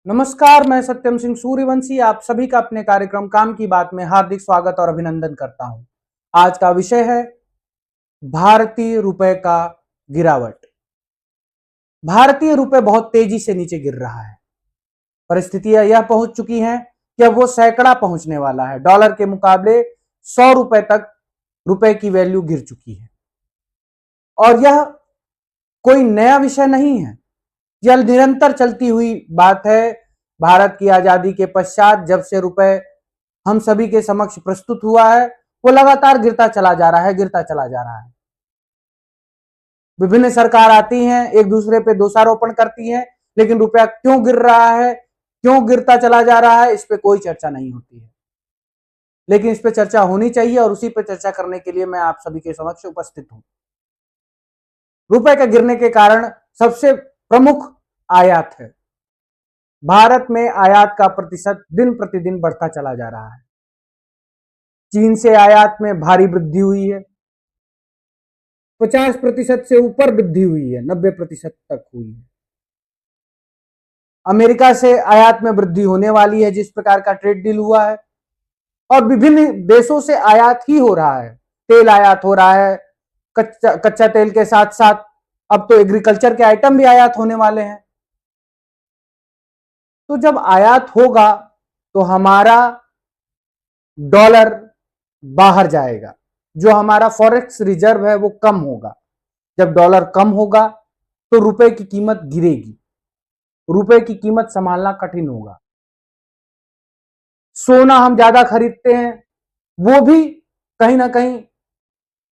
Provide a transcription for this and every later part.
नमस्कार, मैं सत्यम सिंह सूर्यवंशी आप सभी का अपने कार्यक्रम काम की बात में हार्दिक स्वागत और अभिनंदन करता हूं। आज का विषय है भारतीय रुपए का गिरावट। भारतीय रुपए बहुत तेजी से नीचे गिर रहा है। परिस्थितियां यह पहुंच चुकी हैं कि अब वो सैकड़ा पहुंचने वाला है। डॉलर के मुकाबले 100 रुपए तक रुपए की वैल्यू गिर चुकी है और यह कोई नया विषय नहीं है। यह निरंतर चलती हुई बात है। भारत की आजादी के पश्चात जब से रुपए हम सभी के समक्ष प्रस्तुत हुआ है, वो लगातार गिरता चला जा रहा है, गिरता चला जा रहा है। विभिन्न सरकार आती हैं, एक दूसरे पे दोषारोपण करती हैं, लेकिन रुपया क्यों गिर रहा है, क्यों गिरता चला जा रहा है, इस पे कोई चर्चा नहीं होती है। लेकिन इस पे चर्चा होनी चाहिए और उसी पे चर्चा करने के लिए मैं आप सभी के समक्ष उपस्थित हूं। रुपए के गिरने के कारण सबसे प्रमुख आयात है। भारत में आयात का प्रतिशत दिन प्रतिदिन बढ़ता चला जा रहा है। चीन से आयात में भारी वृद्धि हुई है। 50% से ऊपर वृद्धि हुई है, 90% तक हुई है। अमेरिका से आयात में वृद्धि होने वाली है, जिस प्रकार का ट्रेड डील हुआ है, और विभिन्न देशों से आयात ही हो रहा है। तेल आयात हो रहा है, कच्चा तेल के साथ साथ अब तो एग्रीकल्चर के आइटम भी आयात होने वाले हैं। तो जब आयात होगा तो हमारा डॉलर बाहर जाएगा, जो हमारा फॉरेक्स रिजर्व है वो कम होगा। जब डॉलर कम होगा तो रुपए की कीमत गिरेगी, रुपए की कीमत संभालना कठिन होगा। सोना हम ज्यादा खरीदते हैं, वो भी कहीं ना कहीं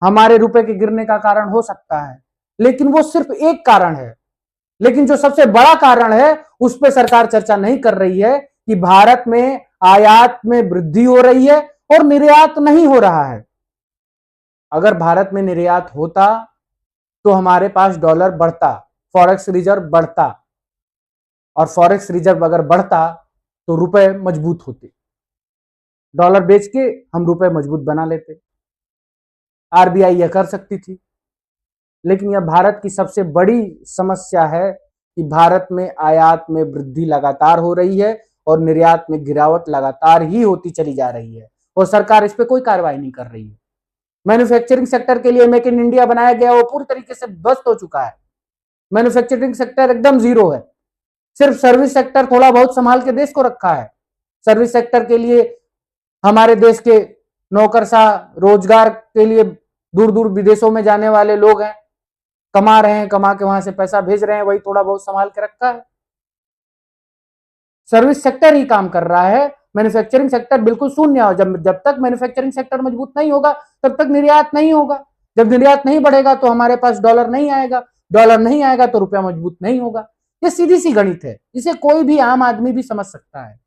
हमारे रुपए के गिरने का कारण हो सकता है, लेकिन वो सिर्फ एक कारण है। लेकिन जो सबसे बड़ा कारण है उस पर सरकार चर्चा नहीं कर रही है कि भारत में आयात में वृद्धि हो रही है और निर्यात नहीं हो रहा है। अगर भारत में निर्यात होता तो हमारे पास डॉलर बढ़ता, फॉरेक्स रिजर्व बढ़ता, और फॉरेक्स रिजर्व अगर बढ़ता तो रुपए मजबूत होते। डॉलर बेच के हम रुपए मजबूत बना लेते। आरबीआई यह कर सकती थी, लेकिन यह भारत की सबसे बड़ी समस्या है कि भारत में आयात में वृद्धि लगातार हो रही है और निर्यात में गिरावट लगातार ही होती चली जा रही है और सरकार इस पे कोई कार्रवाई नहीं कर रही है। मैन्युफैक्चरिंग सेक्टर के लिए मेक इन इंडिया बनाया गया, वो पूरी तरीके से ध्वस्त हो चुका है। मैन्युफैक्चरिंग सेक्टर एकदम जीरो है। सिर्फ सर्विस सेक्टर थोड़ा बहुत संभाल के देश को रखा है। सर्विस सेक्टर के लिए हमारे देश के नौकरशाह रोजगार के लिए दूर दूर विदेशों में जाने वाले लोग हैं, कमा रहे हैं, कमा के वहां से पैसा भेज रहे हैं, वही थोड़ा बहुत संभाल के रखा है। सर्विस सेक्टर ही काम कर रहा है, मैन्युफैक्चरिंग सेक्टर बिल्कुल शून्य हो। जब तक मैन्युफैक्चरिंग सेक्टर मजबूत नहीं होगा तब तक निर्यात नहीं होगा। जब निर्यात नहीं बढ़ेगा तो हमारे पास डॉलर नहीं आएगा, डॉलर नहीं आएगा तो रुपया मजबूत नहीं होगा। ये सीधी सी गणित है, इसे कोई भी आम आदमी भी समझ सकता है।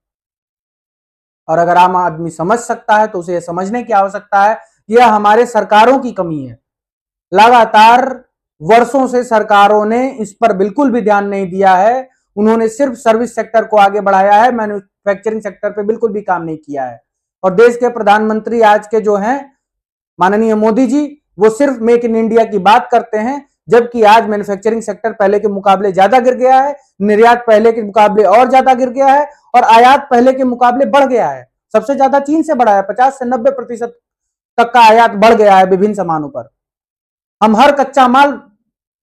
और अगर आम आदमी समझ सकता है तो उसे समझने की आवश्यकता है कि यह हमारे सरकारों की कमी है। लगातार वर्षों से सरकारों ने इस पर बिल्कुल भी ध्यान नहीं दिया है। उन्होंने सिर्फ सर्विस सेक्टर को आगे बढ़ाया है, मैन्युफैक्चरिंग सेक्टर पे बिल्कुल भी काम नहीं किया है। और देश के प्रधानमंत्री आज के जो हैं माननीय मोदी जी, वो सिर्फ मेक इन इंडिया की बात करते हैं, जबकि आज मैन्युफैक्चरिंग सेक्टर पहले के मुकाबले ज्यादा गिर गया है, निर्यात पहले के मुकाबले और ज्यादा गिर गया है, और आयात पहले के मुकाबले बढ़ गया है। सबसे ज्यादा चीन से बढ़ा है, 50 से 90% तक का आयात बढ़ गया है विभिन्न सामानों पर। हम हर कच्चा माल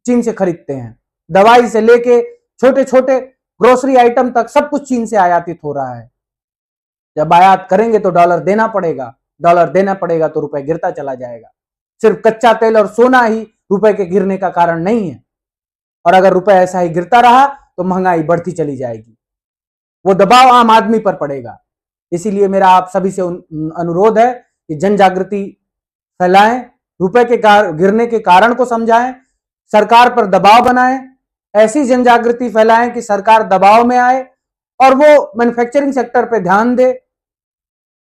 चीन से खरीदते हैं, दवाई से लेके छोटे छोटे ग्रोसरी आइटम तक सब कुछ चीन से आयातित हो रहा है। जब आयात करेंगे तो डॉलर देना पड़ेगा, डॉलर देना पड़ेगा तो रुपए गिरता चला जाएगा। सिर्फ कच्चा तेल और सोना ही रुपए के गिरने का कारण नहीं है। और अगर रुपए ऐसा ही गिरता रहा तो महंगाई बढ़ती चली जाएगी, वो दबाव आम आदमी पर पड़ेगा। इसीलिए मेरा आप सभी से अनुरोध है कि जन जागृति फैलाएं, रुपए के गिरने के कारण को समझाएं, सरकार पर दबाव बनाएं, ऐसी जन जागृति फैलाएं कि सरकार दबाव में आए और वो मैन्युफैक्चरिंग सेक्टर पे ध्यान दे।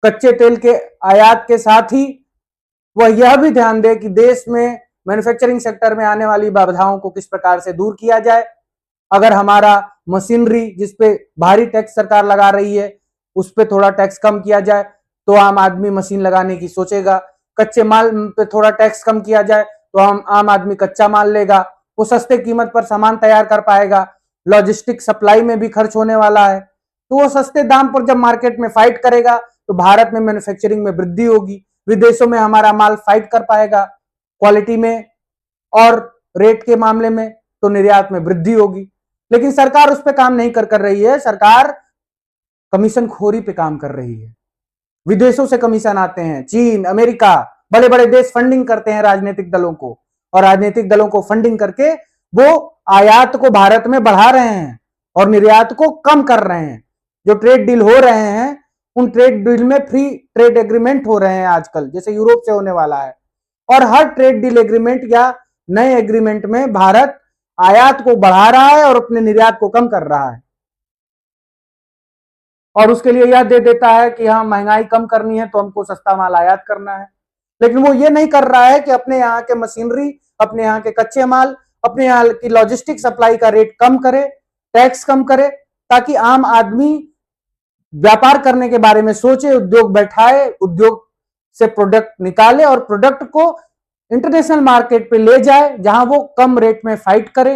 कच्चे तेल के आयात के साथ ही वह यह भी ध्यान दे कि देश में मैन्युफैक्चरिंग सेक्टर में आने वाली बाधाओं को किस प्रकार से दूर किया जाए। अगर हमारा मशीनरी जिस पे भारी टैक्स सरकार लगा रही है उस पे थोड़ा टैक्स कम किया जाए तो आम आदमी मशीन लगाने की सोचेगा। कच्चे माल पे थोड़ा टैक्स कम किया जाए तो आम आदमी कच्चा माल लेगा, वो सस्ते कीमत पर सामान तैयार कर पाएगा। लॉजिस्टिक सप्लाई में भी खर्च होने वाला है, तो वो सस्ते दाम पर जब मार्केट में फाइट करेगा तो भारत में मैन्युफैक्चरिंग में वृद्धि होगी, विदेशों में हमारा माल फाइट कर पाएगा क्वालिटी में और रेट के मामले में, तो निर्यात में वृद्धि होगी। लेकिन सरकार उस पर काम नहीं कर रही है। सरकार कमीशन खोरी पे काम कर रही है। विदेशों से कमीशन आते हैं, चीन, अमेरिका, बड़े बड़े देश फंडिंग करते हैं राजनीतिक दलों को, और राजनीतिक दलों को फंडिंग करके वो आयात को भारत में बढ़ा रहे हैं और निर्यात को कम कर रहे हैं। जो ट्रेड डील हो रहे हैं उन ट्रेड डील में फ्री ट्रेड एग्रीमेंट हो रहे हैं आजकल, जैसे यूरोप से होने वाला है। और हर ट्रेड डील एग्रीमेंट या नए एग्रीमेंट में भारत आयात को बढ़ा रहा है और अपने निर्यात को कम कर रहा है, और उसके लिए यह दे देता है कि हाँ महंगाई कम करनी है तो हमको सस्ता माल आयात करना है। लेकिन वो ये नहीं कर रहा है कि अपने यहाँ के मशीनरी, अपने यहाँ के कच्चे माल, अपने यहाँ की लॉजिस्टिक सप्लाई का रेट कम करे, टैक्स कम करे, ताकि आम आदमी व्यापार करने के बारे में सोचे, उद्योग बैठाए, उद्योग से प्रोडक्ट निकाले और प्रोडक्ट को इंटरनेशनल मार्केट पे ले जाए जहां वो कम रेट में फाइट करे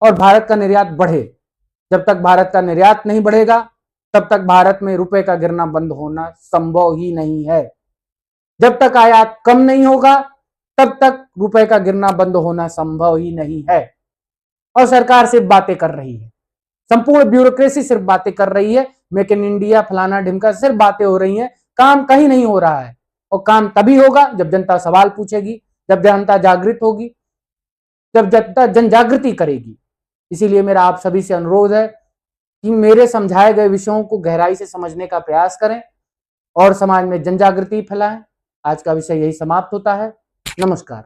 और भारत का निर्यात बढ़े। जब तक भारत का निर्यात नहीं बढ़ेगा तब तक भारत में रुपए का गिरना बंद होना संभव ही नहीं है। जब तक आयात कम नहीं होगा तब तक रुपए का गिरना बंद होना संभव ही नहीं है। और सरकार सिर्फ बातें कर रही है, संपूर्ण ब्यूरोक्रेसी सिर्फ बातें कर रही है, मेक इन इंडिया फलाना ढिमका, सिर्फ बातें हो रही हैं, काम कहीं नहीं हो रहा है। और काम तभी होगा जब जनता सवाल पूछेगी, जब जनता जागृत होगी, जब जनता जन जागृति करेगी। इसीलिए मेरा आप सभी से अनुरोध है कि मेरे समझाए गए विषयों को गहराई से समझने का प्रयास करें और समाज में जन जागृति फैलाएं। आज का विषय यही समाप्त होता है। नमस्कार।